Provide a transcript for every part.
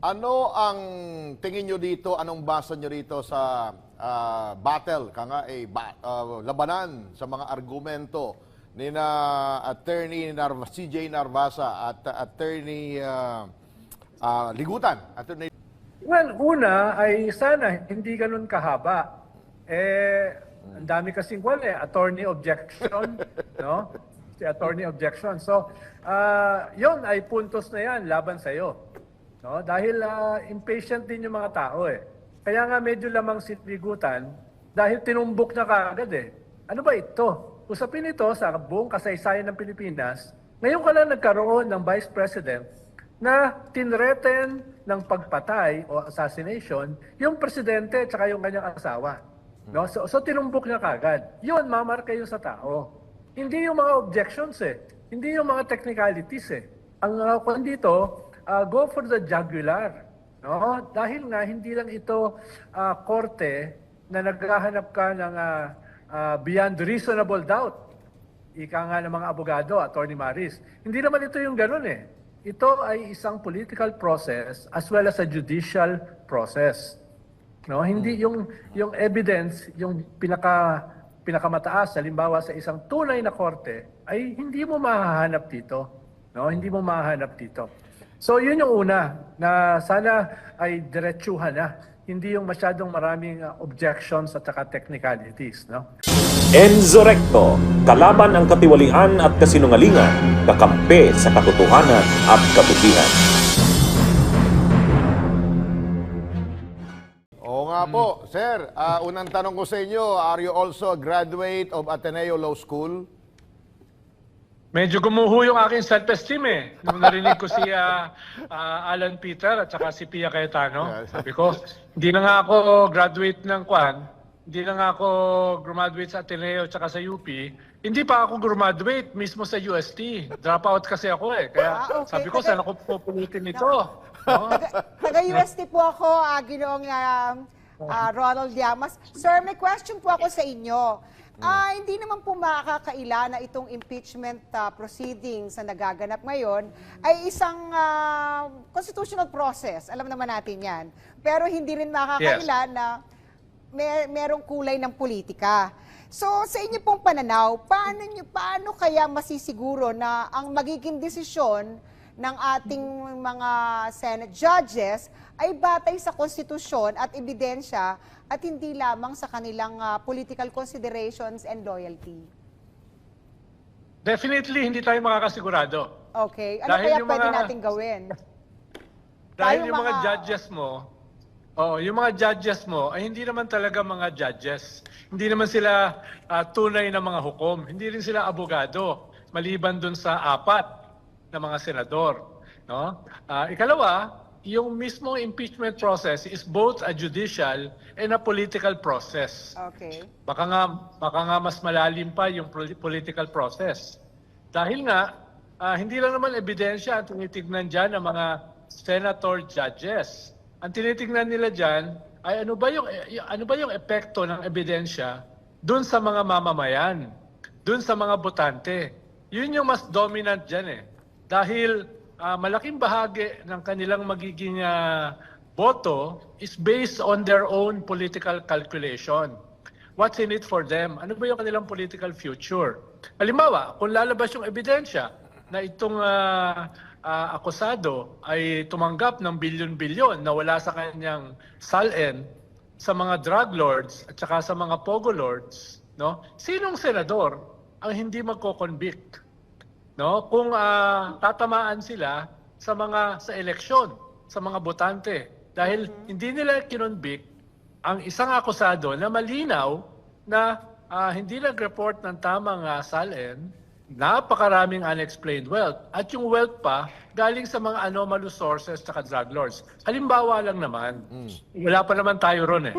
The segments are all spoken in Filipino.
Ano ang tingin nyo dito, anong basa nyo dito sa battle, labanan sa mga argumento ni na Attorney CJ Narvasa at Attorney Ligutan? Well, una ay sana hindi ganun kahaba. Ang dami kasing attorney objection, no? Si attorney objection. So, yon ay puntos na yan laban sa'yo. No? Dahil impatient din yung mga tao eh. Kaya nga medyo lamang sinigutan dahil tinumbok na kaagad eh. Ano ba ito? Usapin ito sa buong kasaysayan ng Pilipinas. Ngayon ka lang nagkaroon ng Vice President na tinreten ng pagpatay o assassination yung presidente at saka yung kanyang asawa. No? So tinumbok na kaagad. Yun, mamarka yun sa tao. Hindi yung mga objections eh. Hindi yung mga technicalities eh. Ang kung dito, go for the jugular. No? Dahil nga hindi lang ito korte na naghahanap ka ng beyond reasonable doubt. Ika nga ng mga abogado, Attorney Maris. Hindi naman ito yung ganun eh. Ito ay isang political process as well as a judicial process. No, hindi yung evidence, yung pinakamataas, halimbawa sa isang tunay na korte, ay hindi mo mahahanap dito. No, hindi mo mahahanap dito. So yun yung una na sana ay diretsuhan na. Hindi yung masyadong maraming objections at saka technicalities, no? Enzo Recto, kalaban ang katiwalian at kasinungalingan, kakampi sa katotohanan at kabutihan. Oo nga po. Sir, unang tanong ko sa inyo, are you also a graduate of Ateneo Law School? Medyo gumuho yung aking self-esteem eh. Nung narinig ko si Alan Peter at saka si Pia Cayetano, sabi ko, hindi na nga ako graduate ng Kwan, hindi na nga ako graduate sa Ateneo at saka sa UP, hindi pa ako graduate mismo sa UST. Dropout kasi ako eh. Kaya sabi ko, saan ako pupulitin ito? No? Taga-UST po ako, Ginoong Ronald Llamas. Sir, may question po ako sa inyo. Hindi naman po makakaila na itong impeachment proceedings na nagaganap ngayon ay isang constitutional process. Alam naman natin yan. Pero hindi rin makakaila na merong kulay ng politika. So, sa inyo pong pananaw, paano kaya masisiguro na ang magiging desisyon ng ating mga Senate judges ay batay sa konstitusyon at ebidensya at hindi lamang sa kanilang political considerations and loyalty? Definitely, hindi tayo makakasigurado. Okay. Ano kaya pwede natin gawin? Dahil yung mga judges mo, yung mga judges mo ay hindi naman talaga mga judges. Hindi naman sila tunay na mga hukom. Hindi rin sila abogado, maliban dun sa 4 na mga senador. No? Ikalawa, yung mismong impeachment process is both a judicial and a political process. Okay. Baka nga mas malalim pa yung political process. Dahil nga, hindi lang naman ebidensya ang tinitignan dyan ng mga senator judges. Ang tinitignan nila dyan ay ano ba yung epekto ng ebidensya dun sa mga mamamayan, dun sa mga botante. Yun yung mas dominant dyan eh. Dahil malaking bahagi ng kanilang magiging boto is based on their own political calculation. What's in it for them? Ano ba yung kanilang political future? Halimbawa, kung lalabas yung ebidensya na itong akusado ay tumanggap ng bilyon-bilyon na wala sa kanyang salin sa mga drug lords at saka sa mga pogo lords, no? Sinong senador ang hindi magko-convict? No, kung tatamaan sila sa eleksyon, sa mga botante dahil hindi nila kinonvict ang isang akusado na malinaw na hindi nag-report ng tamang salin, napakaraming unexplained wealth at yung wealth pa galing sa mga anomalous sources at drug lords. Halimbawa lang naman, wala pa naman tayo ron eh.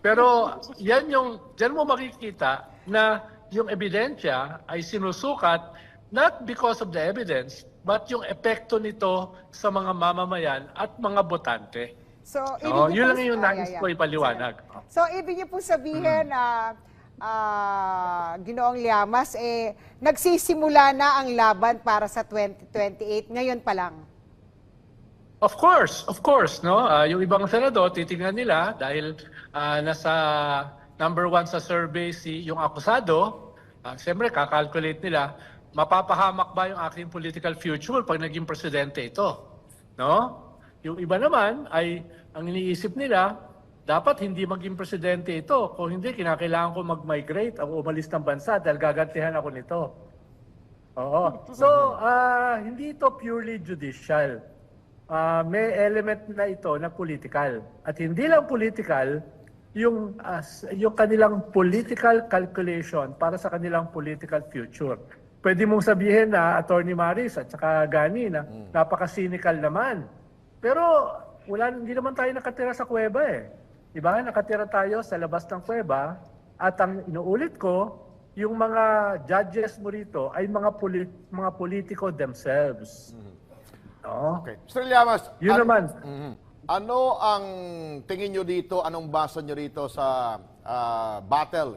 Pero diyan mo makikita na yung ebidensya ay sinusukat not because of the evidence, but yung epekto nito sa mga mamamayan at mga botante. So, yun lang yung nais ko ipaliwanag. So, ibig niyo po sabihin na Ginoong Llamas, nagsisimula na ang laban para sa 2028, ngayon pa lang? Of course, no? Yung ibang senador, titingnan nila dahil nasa number 1 sa survey yung akusado, siyempre kakalculate nila, mapapahamak ba yung aking political future pag naging presidente ito? No? Yung iba naman ay ang iniisip nila, dapat hindi maging presidente ito. Kung hindi, kinakailangan ko mag-migrate o umalis ng bansa dahil gagantihan ako nito. Oo. So, hindi ito purely judicial. May element na ito na political. At hindi lang political, yung kanilang political calculation para sa kanilang political future. Pwede mong sabihin na Attorney Maris at saka Gani na napaka-cynical naman. Pero hindi naman tayo nakatira sa kuweba eh. Diba? Nakatira tayo sa labas ng kuweba at ang inuulit ko, yung mga judges mo rito ay mga politiko themselves. No? Okay. Mr. Llamas, Yun naman. ano ang tingin nyo dito, anong basa nyo rito sa battle,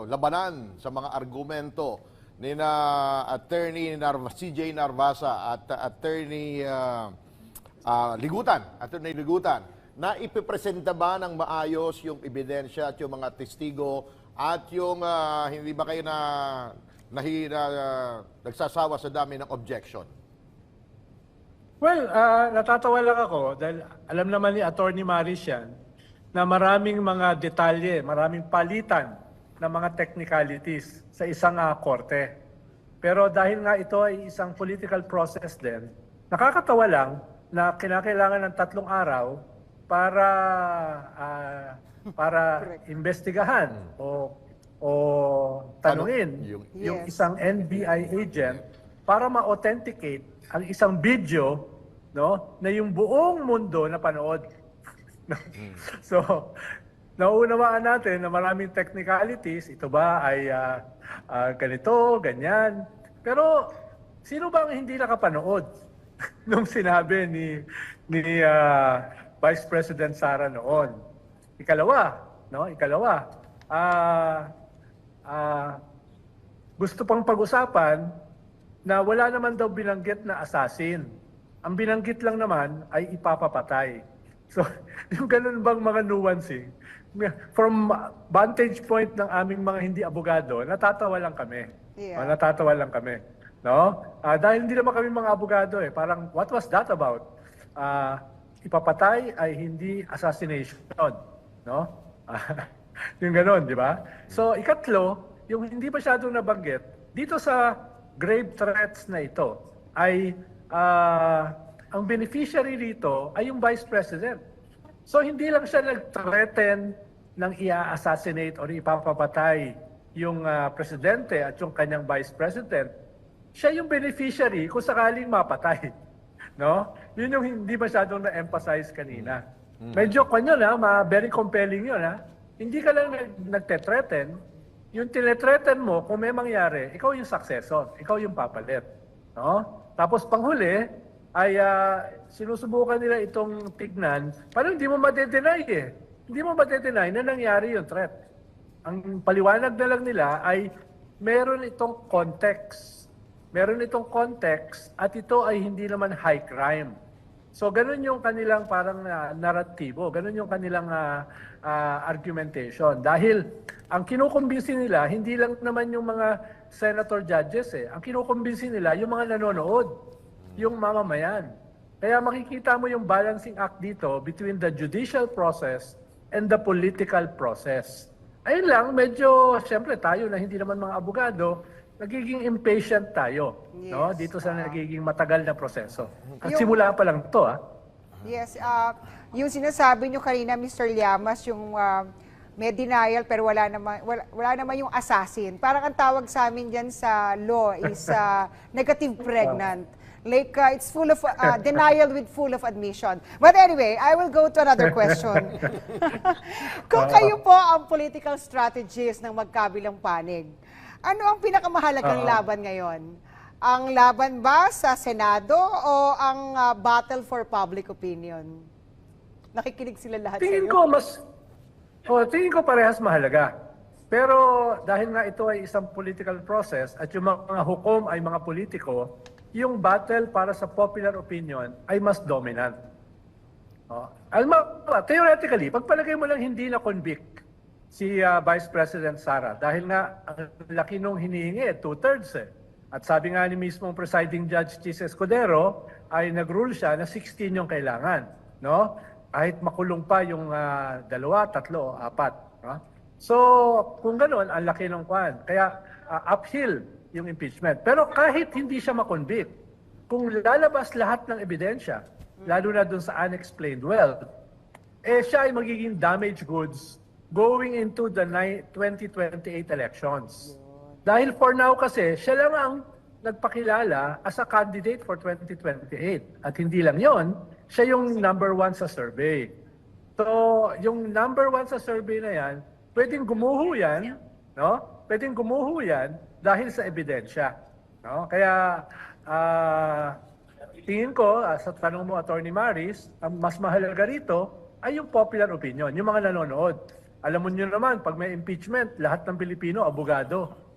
labanan sa mga argumento ni na Attorney CJ Narvasa at Attorney Ligutan, na ipipresenta ba ng maayos yung ebidensya at yung mga testigo at yung hindi ba kayo nagsasawa sa dami ng objection? Well, natatawa lang ako dahil alam naman ni Attorney Maris yan na maraming mga detalye, maraming palitan ng mga technicalities sa isang korte. Pero dahil nga ito ay isang political process din, nakakatawa lang na kinakailangan ng 3 araw para investigahan o tanungin yung isang NBI agent para ma-authenticate ang isang video, no, na yung buong mundo napanood. So, nauunawaan natin na maraming technicalities. Ito ba ay ganito, ganyan. Pero sino bang hindi nakapanood nung sinabi ni Vice President Sara noon? Ikalawa, gusto pang pag-usapan na wala naman daw binanggit na assassin. Ang binanggit lang naman ay ipapapatay. So, yung ganun bang mga nuancing, from vantage point ng aming mga hindi abogado, natatawa lang kami. Yeah. Natatawa lang kami. No? Dahil hindi naman kami mga abogado eh. Parang, what was that about? Ipapatay ay hindi assassination. No? Yung ganun, di ba? So, ikatlo, yung hindi masyadong nabanggit, dito sa grave threats na ito, ay ang beneficiary dito ay yung Vice President. So, hindi lang siya nag-threaten ng i-assassinate o ipapapatay yung presidente at yung kanyang Vice President. Siya yung beneficiary kung sakaling mapatay. No? Yun yung hindi masyadong na-emphasize kanina. Medyo very compelling yun. Hindi ka lang nagte-threaten. Yung tine-threaten mo, kung may mangyari, ikaw yung successor. Ikaw yung papalit. No? Tapos panghuli, ay sinusubukan nila itong tignan. Parang hindi mo ma-deny eh. Hindi mo ma-deny na nangyari yung threat. Ang paliwanag na lang nila ay meron itong context. Meron itong context at ito ay hindi naman high crime. So ganun yung kanilang parang naratibo, ganun yung kanilang argumentation. Dahil ang kinukumbinsi nila, hindi lang naman yung mga senator judges eh. Ang kinukumbinsi nila, yung mga nanonood, yung mamamayan. Kaya makikita mo yung balancing act dito between the judicial process and the political process. Ayun lang, medyo, siyempre tayo na hindi naman mga abogado, nagiging impatient tayo, Yes. no? Dito sa nagiging matagal na proseso. At Yung- simula pa lang to, Yes, yung sinasabi nyo kanina, Mr. Llamas, yung may denial pero wala naman yung assassin. Parang ang tawag sa amin dyan sa law is negative pregnant. Like, it's full of, denial with full of admission. But anyway, I will go to another question. Kung kayo po ang political strategist ng magkabilang panig, ano ang pinakamahalagang laban ngayon? Ang laban ba sa Senado o ang battle for public opinion? Nakikinig sila lahat Tingin sa iyo. tingin ko parehas mahalaga. Pero dahil nga ito ay isang political process at yung mga hukom ay mga politiko, yung battle para sa popular opinion ay mas dominant. Theoretically, pagpalagay mo lang hindi na convict si Vice President Sara dahil nga ang laki nung hinihingi, 2/3 eh. At sabi nga ni mismong presiding judge Chis Escudero ay nag-rule siya na 16 yung kailangan, no? Kahit makulong pa yung 2, 3 o 4, no? So, kung ganoon, ang laki ng kwan. Kaya uphill yung impeachment. Pero kahit hindi siya makonvict, kung lalabas lahat ng ebidensya, lalo na dun sa unexplained wealth, siya ay magiging damaged goods going into the 2028 elections. Dahil for now kasi, siya lang ang nagpakilala as a candidate for 2028. At hindi lang yon, siya yung number 1 sa survey. So, yung number 1 sa survey na yan, pwedeng gumuho yan, no? Pwedeng gumuho yan dahil sa ebidensya. No? Kaya, tingin ko, sa tanong mo, Attorney Maris, ang mas mahalaga rito ay yung popular opinion, yung mga nanonood. Alam mo nyo naman, pag may impeachment, lahat ng Pilipino, abogado.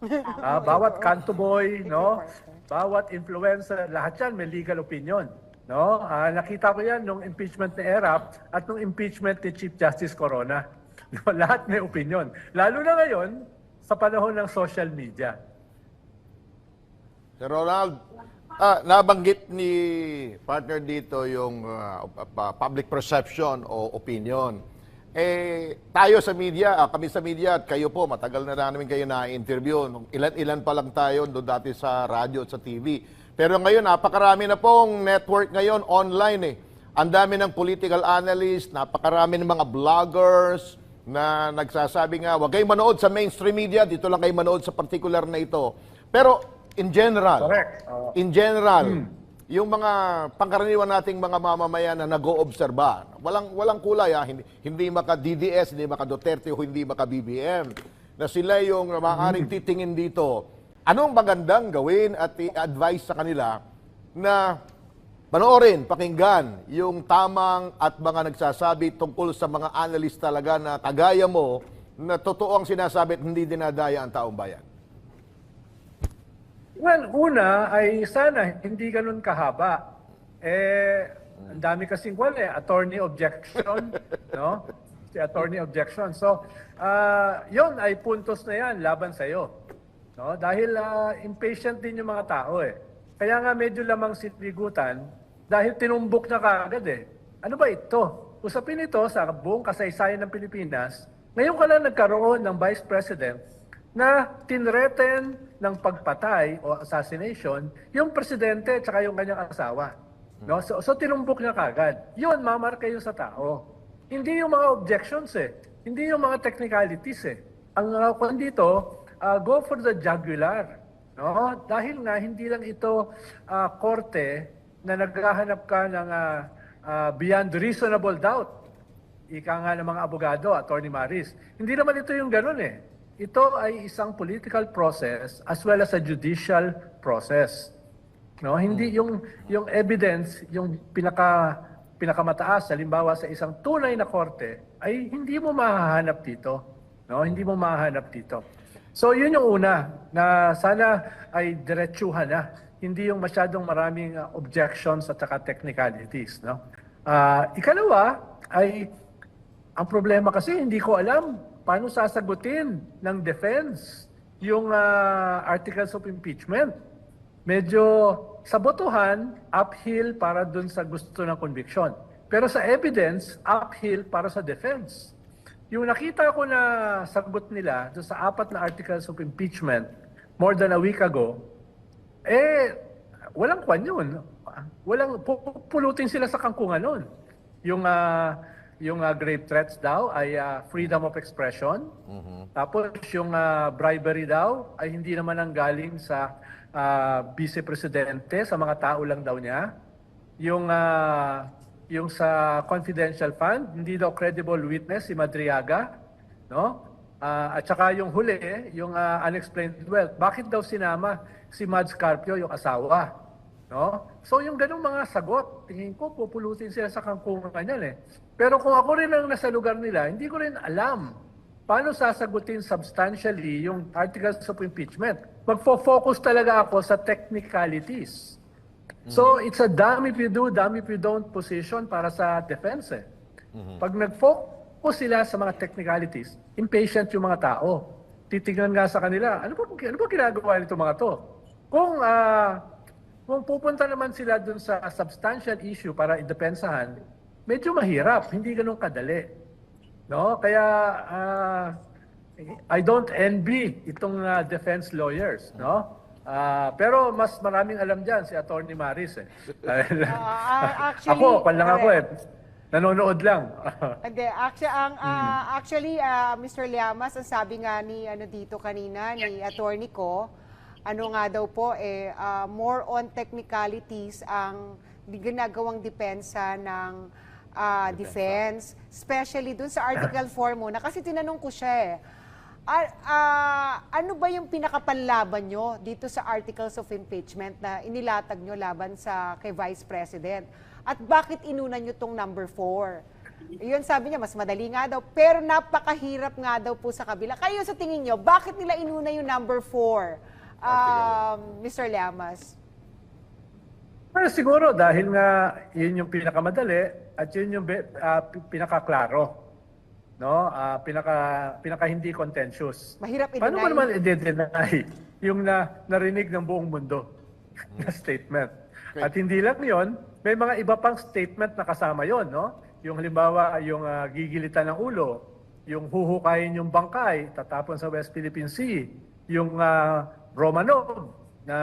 Bawat kanto boy, no? Bawat influencer, lahat yan may legal opinion. No? Nakita ko yan nung impeachment ni Erap at nung impeachment ni Chief Justice Corona. Lahat may opinion. Lalo na ngayon, sa panahon ng social media. Sir Ronald, nabanggit ni partner dito yung public perception o opinion. Tayo sa media, kami sa media at kayo po, matagal na namin kayo na-interview. Ilan-ilan pa lang tayo doon dati sa radyo at sa TV. Pero ngayon, napakarami na pong network ngayon online eh. Ang dami ng political analysts, napakarami ng mga vloggers na nagsasabi nga, huwag kayong manood sa mainstream media, dito lang kayo manood sa particular na ito. Pero in general, yung mga pangkaraniwan nating mga mamamayan na nag-oobserba, walang kulay, hindi maka-DDS, hindi maka-Duterte, o hindi maka-BBM, na sila yung maaaring titingin dito. Anong magandang gawin at i-advise sa kanila na panoorin, pakinggan yung tamang at mga nagsasabi tungkol sa mga analyst talaga na kagaya mo na totoo ang sinasabi at hindi dinadaya ang taong bayan? Well, una ay sana hindi ganun kahaba. Ang dami kasing attorney objection, no? Si attorney objection. So, yon ay puntos na yan laban sa'yo. No? Dahil impatient din yung mga tao eh. Kaya nga medyo lamang sinigutan dahil tinumbok na kaagad eh. Ano ba ito? Usapin ito sa buong kasaysayan ng Pilipinas. Ngayon ka lang nagkaroon ng Vice President na tinreten ng pagpatay o assassination yung presidente at saka yung kanyang asawa. No? So tinumbok niya kagad. Yun, mamarka yun sa tao. Hindi yung mga objections eh. Hindi yung mga technicalities eh. Ang kung dito, go for the jugular. No? Dahil nga, hindi lang ito korte na naghahanap ka ng beyond reasonable doubt. Ika nga ng mga abogado, Attorney Maris. Hindi naman ito yung ganun eh. Ito ay isang political process as well as a judicial process. No, hindi yung evidence, yung pinakamataas, halimbawa sa isang tunay na korte, ay hindi mo mahahanap dito. No, hindi mo mahahanap dito. So, yun yung una na sana ay diretsuhan na. Hindi yung masyadong maraming objections at saka technicalities, no? Ikalawa ay ang problema kasi hindi ko alam paano sasagutin ng defense yung articles of impeachment. Medyo sa botohan, uphill para dun sa gusto ng conviction. Pero sa evidence, uphill para sa defense. Yung nakita ko na sagot nila dun sa 4 na articles of impeachment more than a week ago, walang kwan yun. Walang, pupulutin sila sa kangkungan nun. Yung grave threats daw ay freedom of expression. Tapos yung bribery daw ay hindi naman ang galing sa vice-presidente, sa mga tao lang daw niya. Yung sa confidential fund, hindi daw credible witness si Madriaga, no? At saka yung huli, yung unexplained wealth. Bakit daw sinama si Mads Carpio, yung asawa? No? So yung ganung mga sagot, tingin ko pupulutin sila sa kangkungan yan eh. Pero kung ako rin ang nasa lugar nila, hindi ko rin alam paano sasagutin substantially yung articles of impeachment. Magfo-focus talaga ako sa technicalities. So it's a damn if you do, damn if you don't position para sa defense. Eh. Pag nag-focus sila sa mga technicalities, impatient yung mga tao. Titignan nga sa kanila, ano ba ginagawa nito mga to? Kung pupunta naman sila dun sa substantial issue para idepensahan, medyo mahirap, hindi ganun kadali. No? Kaya I don't envy itong defense lawyers, no? Pero mas maraming alam diyan si Attorney Maris eh. Actually, ako, ako eh. Nanonood lang. Hindi, actually, Mr. Llamas, ang sabi nga ni dito kanina ni attorney ko, ano nga daw po more on technicalities ang ginagawang depensa ng defense, especially dun sa Article 4 muna kasi tinanong ko siya ano ba yung pinakapanlaban nyo dito sa Articles of Impeachment na inilatag nyo laban kay Vice President? At bakit inuna nyo tong number 4? Yun sabi niya, mas madali nga daw, pero napakahirap nga daw po sa kabila. Kayo sa tingin nyo, bakit nila inuna yung number 4, Mr. Llamas? Well, siguro dahil nga yun yung pinakamadali at yun yung pinakaklaro. No, pinaka hindi contentious. Mahirap i-deny. Paano mo naman i-deny yung narinig ng buong mundo na statement? Okay. At hindi lang 'yon, may mga iba pang statement na kasama 'yon, no? Yung halimbawa, yung gigilitan ng ulo, yung huhukayin yung bangkay, tatapon sa West Philippine Sea, yung Romanov na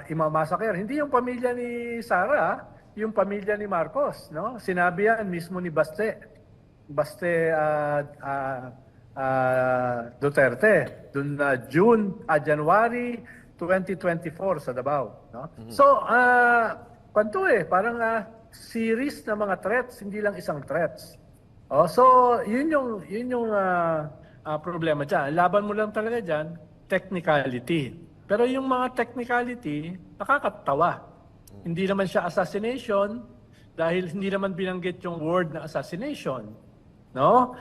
imamassacre. Hindi yung pamilya ni Sara, yung pamilya ni Marcos, no? Sinabi yan mismo ni Baste Duterte dun January 2024 sa Davao, no? So kwanto parang series na mga threats, hindi lang isang threats. So yun yung problema diyan. Laban mo lang talaga diyan technicality. Pero yung mga technicality nakakatawa. Hindi naman siya assassination dahil hindi naman binanggit yung word na assassination. No?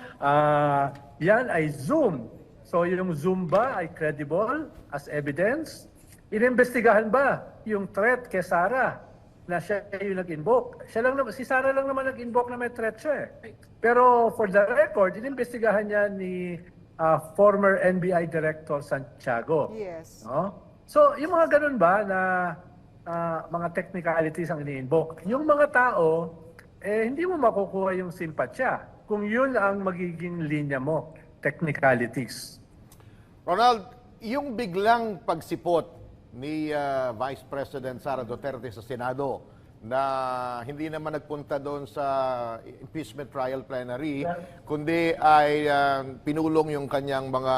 Yan ay Zoom. So yung Zoom ba ay credible as evidence? Inimbestigahan ba yung threat kay Sara na siya yung nag-invoke? Si Sara lang naman nag-invoke na may threat siya eh. Pero for the record, inimbestigahan niya ni former NBI Director Santiago. Yes. No? So yung mga ganun ba na mga technicalities ang ini-invoke? Yung mga tao, hindi mo makukuha yung simpatsya kung yun ang magiging linya mo, technicalities. Ronald, yung biglang pagsipot ni Vice President Sara Duterte sa Senado na hindi naman nagpunta doon sa impeachment trial plenary, kundi ay pinulong yung kanyang mga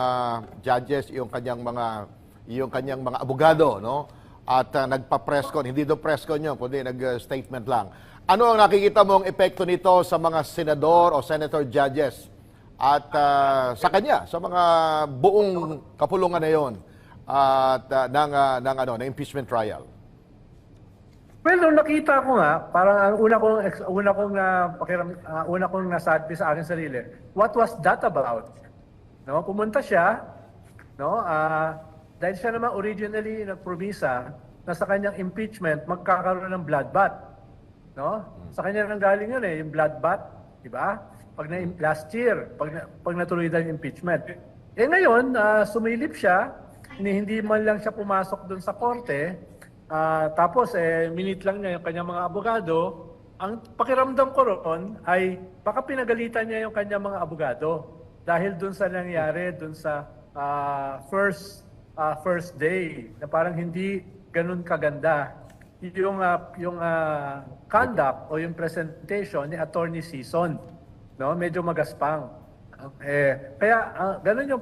judges, yung kanyang mga abogado, no? At nagpa-press con, hindi do press con yun, kundi nag-statement lang. Ano ang nakikita mong epekto nito sa mga senador o senator judges at sa kanya, sa mga buong kapulungan na yon at ng impeachment trial? Well, nung nakita ko nga, parang ang una kong nasabi sa akin sarili, what was that about? No, pumunta siya, no? Dahil siya naman originally nagpromisa na sa kanyang impeachment magkakaroon ng bloodbath. No? Sa kanya nang galing yun yung bloodbath, di ba? Last year, pag natuloy na yung impeachment. Ngayon, sumilip siya, hindi man lang siya pumasok doon sa korte, tapos minute lang niya yung kanyang mga abogado. Ang pakiramdam ko roon ay baka pinagalitan niya yung kanyang mga abogado dahil doon sa nangyari, doon sa first day, na parang hindi ganun kaganda yung conduct o yung presentation ni Attorney Sison, no? Medyo magaspang. Kaya ganun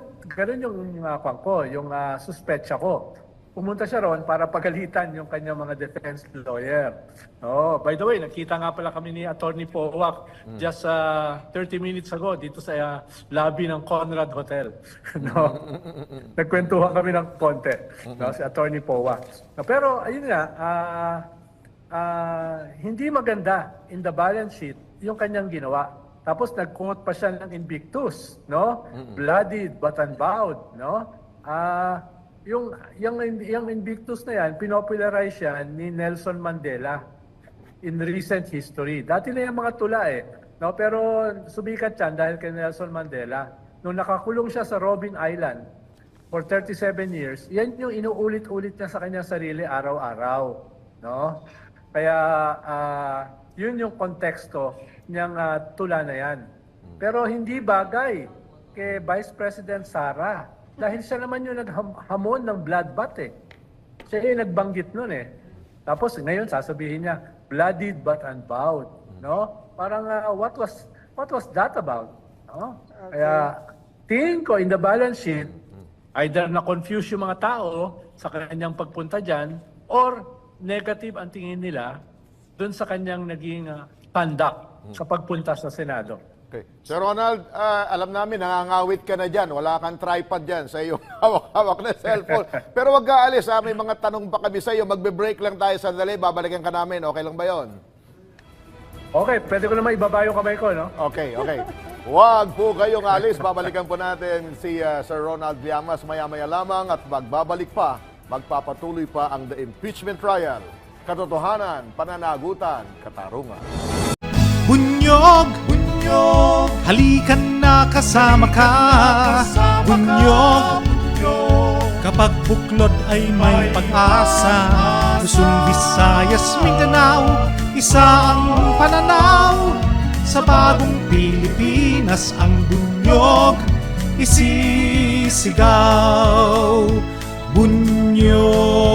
yung suspetsya ko. Pumunta siya roon para pagalitan yung kanyang mga defense lawyer. Oh, by the way, nakita nga pala kami ni Attorney Powak just 30 minutes ago dito sa lobby ng Conrad Hotel. No? Nagkwentuhan kami ng konti, no, si Attorney Powak. No, pero ayun nga, hindi maganda in the balance sheet yung kanyang ginawa. Tapos nag-quote pa siya ng Invictus, no? Bloodied but unbowed, no? yung Invictus na yan, pinopularize yan ni Nelson Mandela in recent history. Dati na yung mga tula eh. No? Pero sumikat yan dahil kay Nelson Mandela. Nung nakakulong siya sa Robben Island for 37 years, yan yung inuulit-ulit niya sa kanyang sarili araw-araw. No? Kaya yun yung konteksto niyang tula na yan. Pero hindi bagay kay Vice President Sara. Dahil siya naman yung naghamon ng bloodbath eh. Siya yung nagbanggit nun eh. Tapos ngayon sasabihin niya, bloodied but unbowed. No? Parang what was that about? No? Kaya tingin ko in the balance sheet, either na-confuse yung mga tao sa kanyang pagpunta dyan or negative ang tingin nila dun sa kanyang naging conduct sa pagpunta sa Senado. Okay. Sir Ronald, alam namin, nangangawit ka na dyan. Wala kang tripod dyan sa iyong hawak-hawak na cellphone. Pero wag ka alis, may mga tanong pa kami sa iyo. Magbe-break lang tayo sandali, babalikan ka namin. Okay lang ba yon? Okay, pwede ko naman ibaba yung kamay ko, no? Okay. Wag po kayong alis. Babalikan po natin si Sir Ronald Llamas maya-maya lamang at magbabalik pa, magpapatuloy pa ang the impeachment trial. Katotohanan, pananagutan, katarungan. Bunyog, bunyog, halikan na kasama ka. Bunyog, kapag buklod ay may pag-asa. Luzon, Visayas, Mindanao, isa ang pananaw. Sa bagong Pilipinas ang bunyog isisigaw. Bunyog.